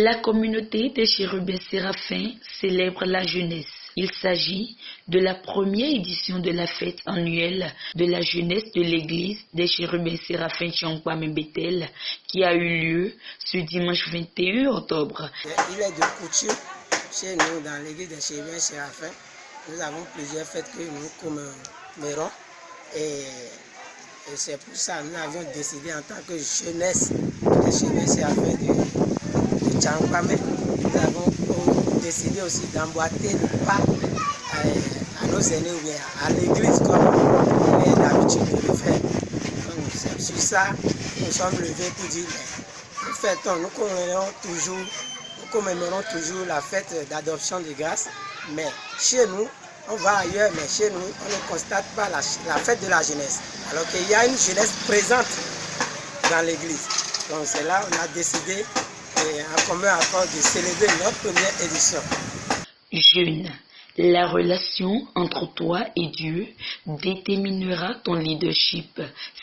La communauté des chérubins séraphins célèbre la jeunesse. Il s'agit de la première édition de la fête annuelle de la jeunesse de l'église des chérubins séraphins Tchangpam Bethel qui a eu lieu ce dimanche 21 octobre. Il est de coutume chez nous dans l'église des chérubins séraphins. Nous avons plusieurs fêtes que nous commémorons et c'est pour ça que nous avions décidé en tant que jeunesse des chérubins séraphins de Tchangpam. Nous avons décidé aussi d'emboîter le pas à nos aînés ou bien à l'église comme il est d'habitude de le faire. Donc c'est sur ça que nous sommes levés pour dire nous commémorons toujours la fête d'adoption de grâce, mais chez nous, on va ailleurs, mais chez nous, on ne constate pas la fête de la jeunesse, alors qu'il y a une jeunesse présente dans l'église. Donc c'est là qu'on a décidé en commun accord de célébrer notre première édition. Jeune, la relation entre toi et Dieu déterminera ton leadership.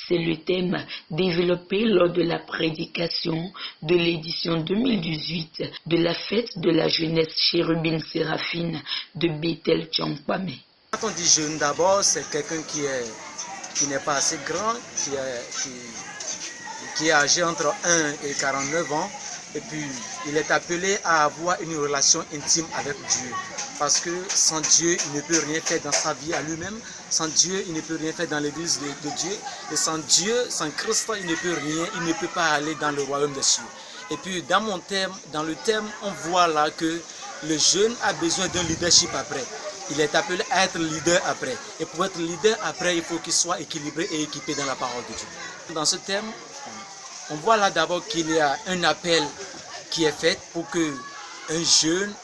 C'est le thème développé lors de la prédication de l'édition 2018 de la fête de la jeunesse chérubine séraphine de Bethel Tchangpam. Quand on dit jeune, d'abord, c'est quelqu'un qui n'est pas assez grand, qui est âgé entre 1 et 49 ans. Et puis, il est appelé à avoir une relation intime avec Dieu. Parce que sans Dieu, il ne peut rien faire dans sa vie à lui-même. Sans Dieu, il ne peut rien faire dans l'église de Dieu. Et sans Dieu, sans Christ, il ne peut rien, il ne peut pas aller dans le royaume des cieux. Et puis, dans le thème, on voit là que le jeune a besoin d'un leadership après. Il est appelé à être leader après. Et pour être leader après, il faut qu'il soit équilibré et équipé dans la parole de Dieu. Dans ce thème, on voit là d'abord qu'il y a un appel qui est fait pour qu'un jeune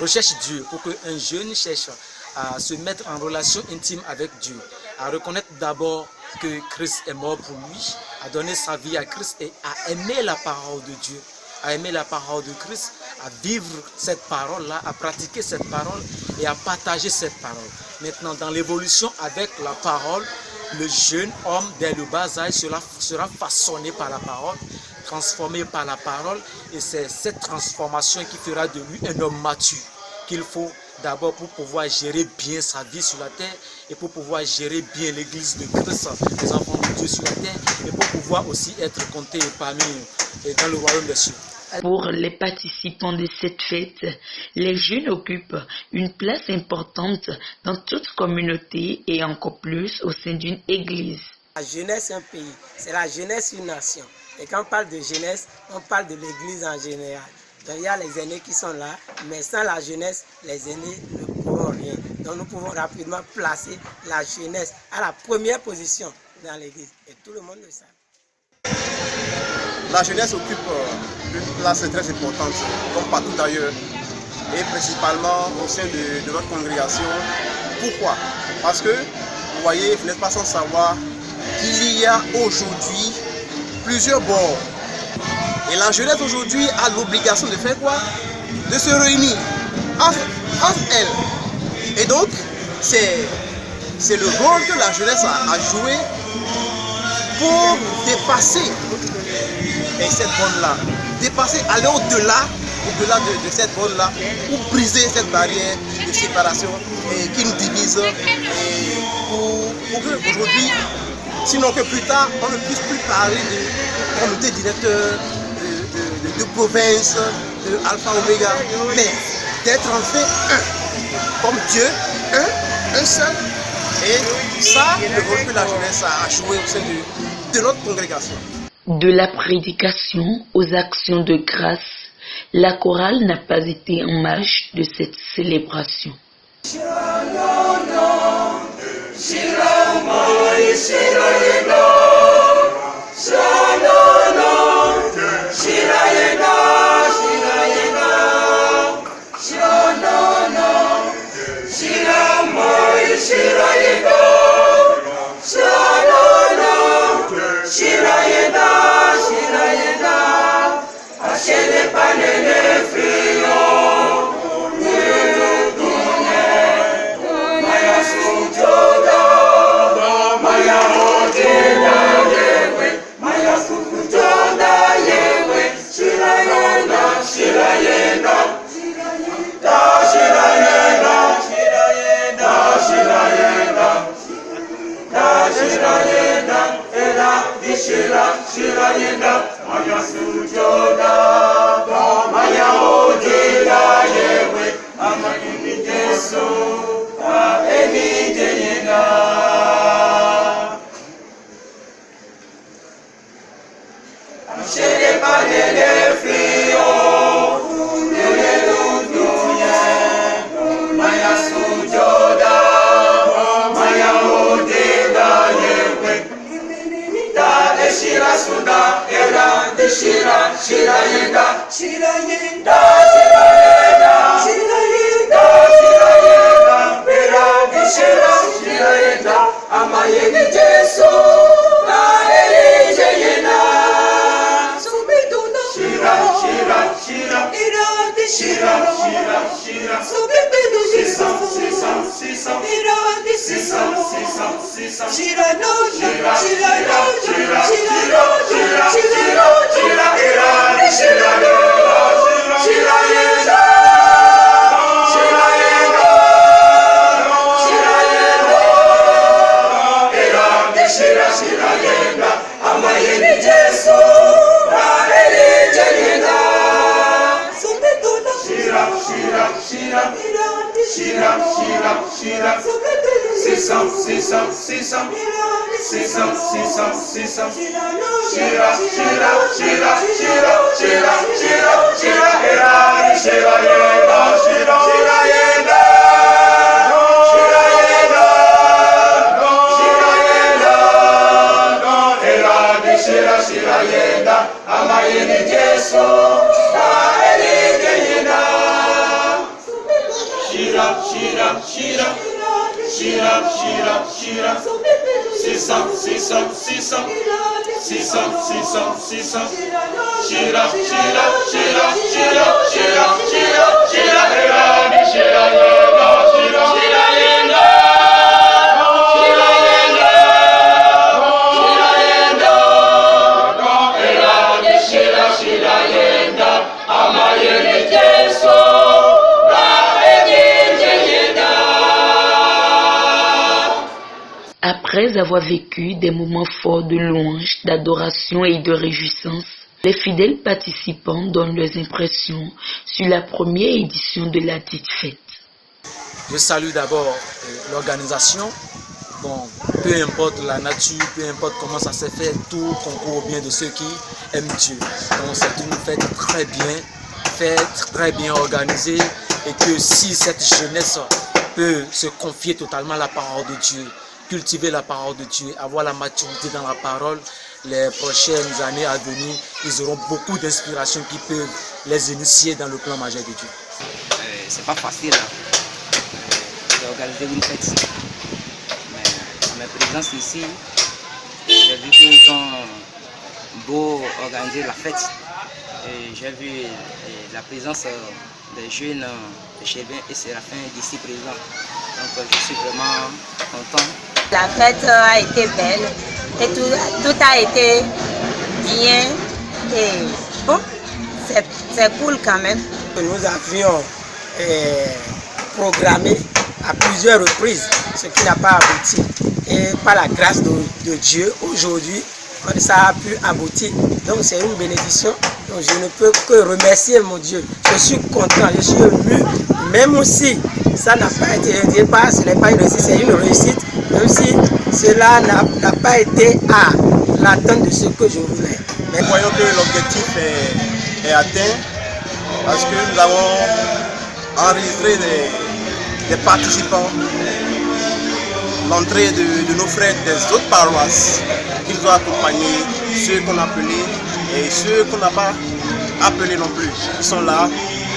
recherche Dieu, pour qu'un jeune cherche à se mettre en relation intime avec Dieu, à reconnaître d'abord que Christ est mort pour lui, à donner sa vie à Christ et à aimer la parole de Dieu, à aimer la parole de Christ, à vivre cette parole-là, à pratiquer cette parole et à partager cette parole. Maintenant, dans l'évolution avec la parole, le jeune homme, dès le bas âge, sera façonné par la parole, transformé par la parole, et c'est cette transformation qui fera de lui un homme mature qu'il faut d'abord pour pouvoir gérer bien sa vie sur la terre et pour pouvoir gérer bien l'église de Christ, les enfants de Dieu sur la terre, et pour pouvoir aussi être compté parmi dans le royaume des cieux. Pour les participants de cette fête, les jeunes occupent une place importante dans toute communauté et encore plus au sein d'une église. La jeunesse, un pays, c'est la jeunesse, une nation. Et quand on parle de jeunesse, on parle de l'église en général. Donc il y a les aînés qui sont là, mais sans la jeunesse, les aînés ne pourront rien. Donc nous pouvons rapidement placer la jeunesse à la première position dans l'église. Et tout le monde le sait. La jeunesse occupe une place très importante, comme partout ailleurs, et principalement au sein de notre congrégation. Pourquoi? Parce que, vous voyez, vous n'êtes pas sans savoir qu'il y a aujourd'hui plusieurs bords. Et la jeunesse aujourd'hui a l'obligation de faire quoi? De se réunir entre elles. Et donc, c'est le rôle que la jeunesse a joué pour dépasser cette bande-là, aller au-delà de cette bande-là, pour briser cette barrière de séparation qui nous divise, et pour qu'aujourd'hui, sinon que plus tard, on ne puisse plus parler de communauté directeur, de province, de alpha oméga, mais d'être en fait un, comme Dieu, un seul. Et ça, le rôle que la jeunesse a joué au sein de notre congrégation. De la prédication aux actions de grâce, la chorale n'a pas été en marge de cette célébration. Maya Après avoir vécu des moments forts de louange, d'adoration et de réjouissance, les fidèles participants donnent leurs impressions sur la première édition de la dite fête. Je salue d'abord l'organisation. Bon, peu importe la nature, peu importe comment ça s'est fait, tout concourt au bien de ceux qui aiment Dieu. Donc c'est une fête très bien organisée, et que si cette jeunesse peut se confier totalement à la parole de Dieu, cultiver la parole de Dieu, avoir la maturité dans la parole, les prochaines années à venir, ils auront beaucoup d'inspiration qui peuvent les initier dans le plan majeur de Dieu. C'est pas facile d'organiser une fête. Mais à ma présence ici, j'ai vu qu'ils ont beau organiser la fête. Et j'ai vu la présence des jeunes Chérubins et Séraphins d'ici présents. Donc je suis vraiment content. La fête a été belle et tout a été bien et bon, c'est cool quand même. Nous avions programmé à plusieurs reprises ce qui n'a pas abouti. Et par la grâce de Dieu, aujourd'hui, ça a pu aboutir. Donc c'est une bénédiction. Donc je ne peux que remercier mon Dieu. Je suis content, je suis ému. Même si ça n'a pas été, je ne dis pas, ce n'est pas une réussite, c'est une réussite. Même si cela n'a pas été à l'atteinte de ce que je voulais. Mais voyons que l'objectif est atteint parce que nous avons enregistré des participants, l'entrée de nos frères des autres paroisses qui nous ont accompagnés, ceux qu'on a appelés et ceux qu'on n'a pas appelés non plus. Ils sont là,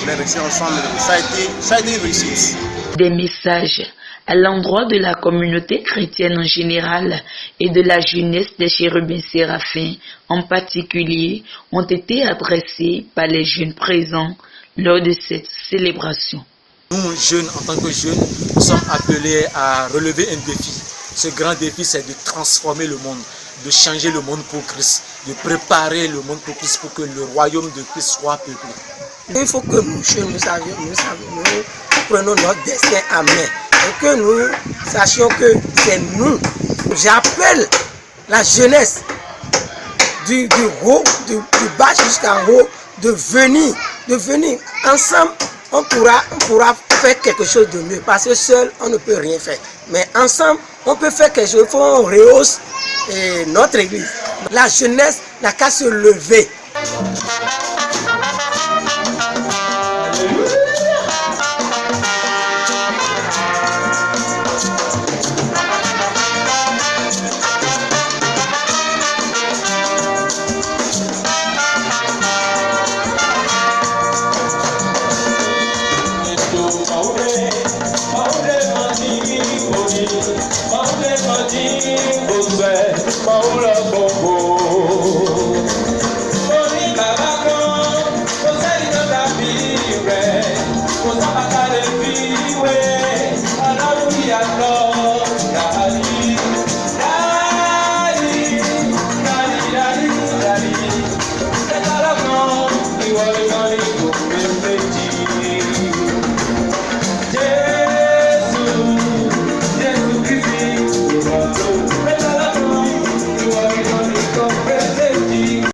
on est restés ensemble. Ça a été une réussite. Des messages à l'endroit de la communauté chrétienne en général et de la jeunesse des Chérubins Séraphins en particulier ont été adressés par les jeunes présents lors de cette célébration. Nous, jeunes, en tant que jeunes, nous sommes appelés à relever un défi. Ce grand défi, c'est de transformer le monde, de changer le monde pour Christ, de préparer le monde pour Christ pour que le royaume de Christ soit peuplé. Il faut que nous, jeunes, nous prenons notre destin à main et que nous sachions que c'est nous. J'appelle la jeunesse du bas jusqu'en haut, de venir. Ensemble, on pourra faire quelque chose de mieux. Parce que seul, on ne peut rien faire. Mais ensemble, on peut faire quelque chose. Il faut qu'on rehausse notre église. La jeunesse n'a qu'à se lever.